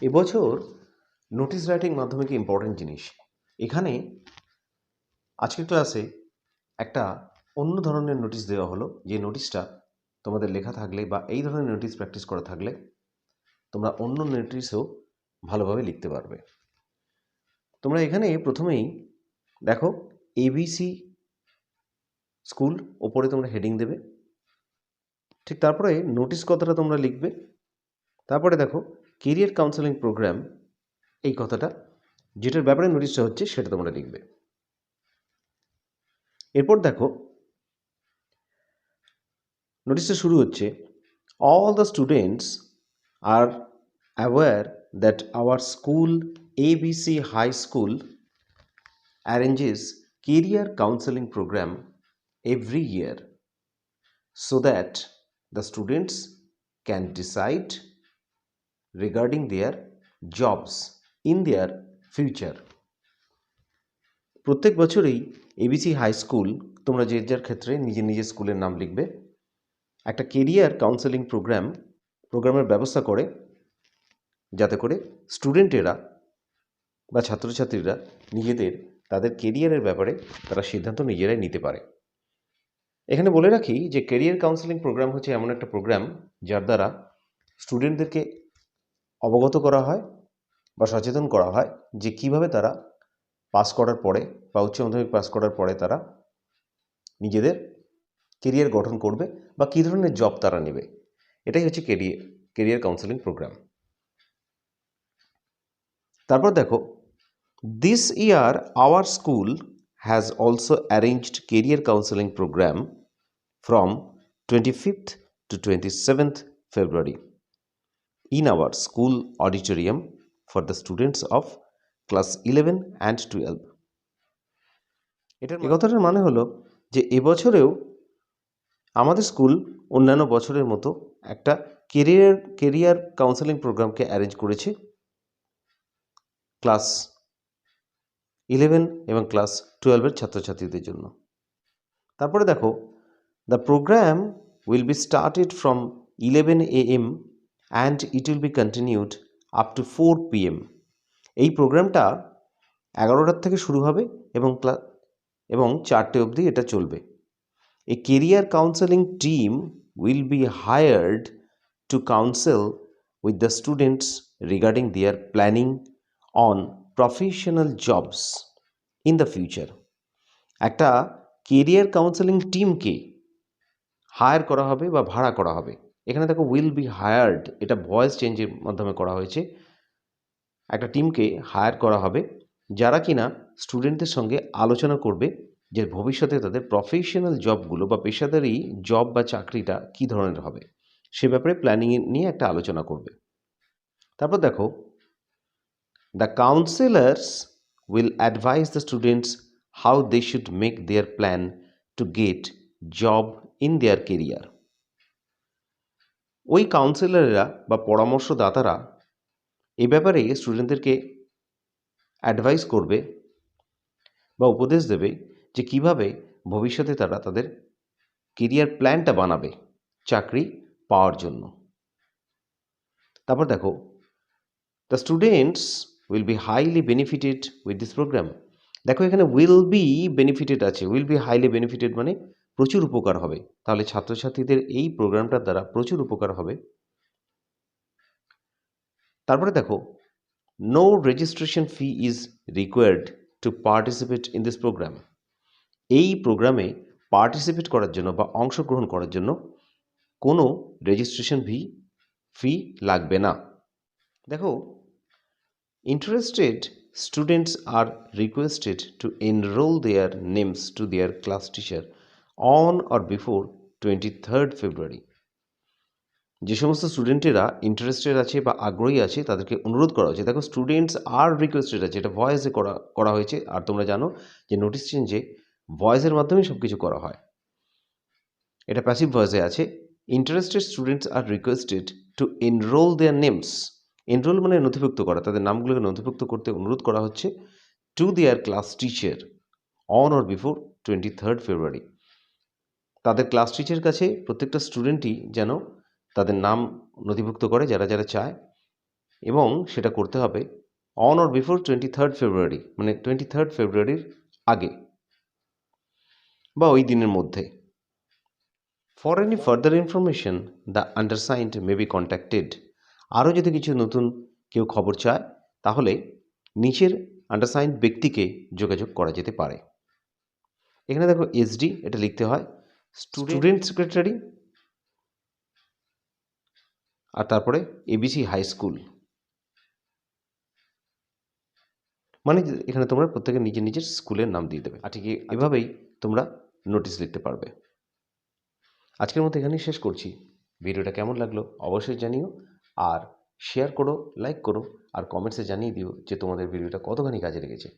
এবছর notice writing মাধ্যমিক important জিনিস। এখানে আজকের ক্লাসে একটা অন্য ধরনের নোটিশ দেওয়া হলো, যে নোটিশটা তোমাদের লেখা থাকলে বা এই ধরনের নোটিশ প্র্যাকটিস করা থাকলে তোমরা অন্য নোটিশও ভালোভাবে লিখতে পারবে। তোমরা এখানে প্রথমেই দেখো এবিসি স্কুল, ওপরে তোমরা হেডিং দেবে, ঠিক তারপরে নোটিশ কথাটা তোমরা লিখবে, তারপরে দেখো কেরিয়ার কাউন্সেলিং প্রোগ্রাম এই কথাটা, যেটার ব্যাপারে নোটিশটা হচ্ছে সেটা তোমরা লিখবে। এরপর দেখো নোটিশটা শুরু হচ্ছে, all the students are aware that our school ABC High School arranges career counseling program every year so that the students can decide regarding their jobs in their future. প্রত্যেক বছরই এবিসি হাই স্কুল, তোমরা যে যার ক্ষেত্রে নিজের নিজের স্কুলের নাম লিখবে, একটা কেরিয়ার কাউন্সেলিং প্রোগ্রামের ব্যবস্থা করে, যাতে করে স্টুডেন্টেরা বা ছাত্রছাত্রীরা তাদের কেরিয়ারের ব্যাপারে তারা সিদ্ধান্ত নিজেরাই নিতে পারে। এখানে বলে রাখি যে কেরিয়ার কাউন্সেলিং প্রোগ্রাম হচ্ছে এমন একটা প্রোগ্রাম যার দ্বারা স্টুডেন্টদেরকে অবগত করা হয় বা সচেতন করা হয় যে কিভাবে তারা পাস করার পরে বা উচ্চ মাধ্যমিক পাস করার পরে তারা নিজেদের কেরিয়ার গঠন করবে বা কী ধরনের জব তারা নেবে। এটাই হচ্ছে কেরিয়ার কাউন্সেলিং প্রোগ্রাম। তারপর দেখো, this year our school has also arranged career counseling program from 25th to 27th February in our school auditorium for the students of class 11 and 12. এই কথাটার মানে হলো যে এবছরেও আমাদের স্কুল অন্যান্য বছরের মতো একটা কেরিয়ার কাউন্সেলিং প্রোগ্রামকে অ্যারেঞ্জ করেছে ক্লাস 11 এবং ক্লাস 12-এর ছাত্রছাত্রীদের জন্য। তারপরে দেখো, the programme will be started from 11 AM and it will be continued up to 4 PM। এই প্রোগ্রামটা 11টার থেকে শুরু হবে এবং 4টে অবধি এটা চলবে। A career counseling team will be hired to counsel with the students regarding their planning on professional jobs in the future. একটা কেরিয়ার কাউন্সেলিং টিমকে হায়ার করা হবে বা ভাড়া করা হবে। এখানে দেখো উইল বি হায়ার্ড, এটা ভয়েস চেঞ্জের মাধ্যমে করা হয়েছে। একটা টিমকে হায়ার করা হবে যারা কিনা স্টুডেন্টদের সঙ্গে আলোচনা করবে যে ভবিষ্যতে তাদের প্রফেশনাল জবগুলো বা পেশাদারি জব বা চাকরিটা কী ধরনের হবে, সে ব্যাপারে প্ল্যানিং নিয়ে একটা আলোচনা করবে। তারপর দেখো, the counsellors will advise the students how they should make their plan to get job in their career. ওই কাউন্সেলাররা বা পরামর্শদাতারা এই ব্যাপারে স্টুডেন্টদেরকে অ্যাডভাইস করবে বা উপদেশ দেবে যে কিভাবে ভবিষ্যতে তারা তাদের কেরিয়ার প্ল্যানটা বানাবে চাকরি পাওয়ার জন্য। তারপর দেখো, the students will be highly benefited with this programme. দেখো এখানে উইল বি বেনিফিটেড আছে, উইল বি হাইলি বেনিফিটেড মানে প্রচুর উপকার হবে। তাহলে ছাত্রছাত্রীদের এই প্রোগ্রামটার দ্বারা প্রচুর উপকার হবে। তারপরে দেখো, no registration fee is required to participate in this programme. এই প্রোগ্রামে পার্টিসিপেট করার জন্য বা অংশগ্রহণ করার জন্য কোনো রেজিস্ট্রেশন ফি লাগবে না। দেখো, interested students are requested to enroll their names to their class teacher on or before 23rd February। যে সমস্ত স্টুডেন্টেরা ইন্টারেস্টেড আছে বা আগ্রহী আছে তাদেরকে অনুরোধ করা হয়েছে। দেখো স্টুডেন্টস আর রিকোয়েস্টেড আছে, এটা ভয়েসে করা হয়েছে। আর তোমরা জানো যে নোটিশ চেঞ্জে ভয়েসের মাধ্যমে সব কিছু করা হয়, এটা প্যাসিভ ভয়েসে আছে। Interested students are requested to enroll their names. Enroll মানে নথিভুক্ত করা, তাদের নামগুলোকে নথিভুক্ত করতে অনুরোধ করা হচ্ছে। Two their class teacher on or before 23rd February। তাদের ক্লাস টিচারের কাছে প্রত্যেকটা স্টুডেন্টই যেন তাদের নাম নথিভুক্ত করে যারা যারা চায়, এবং সেটা করতে হবে অন অর বিফোর 23rd ফেব্রুয়ারি, মানে 23rd ফেব্রুয়ারির আগে বা ওই দিনের মধ্যে। For any further information the undersigned may be contacted. আরও যদি কিছু নতুন কেউ খবর চায় তাহলে নিচের আন্ডারসাইন্ড ব্যক্তিকে যোগাযোগ করা যেতে পারে। এখানে দেখো এসডি, এটা লিখতে হয় স্টুডেন্ট সেক্রেটারি, আর তারপরে এবিসি হাই স্কুল। মানে এখানে তোমরা প্রত্যেকে নিজের নিজের স্কুলের নাম দিয়ে দেবে। আর ঠিক এভাবেই তোমরা নোটিশ লিখতে পারবে। আজকের মতো এখানেই শেষ করছি। ভিডিওটা কেমন লাগলো অবশ্যই জানিও, আর শেয়ার করো, লাইক করো, আর কমেন্টসে জানিয়ে দিও যে তোমাদের ভিডিওটা কতখানি কাজে লেগেছে।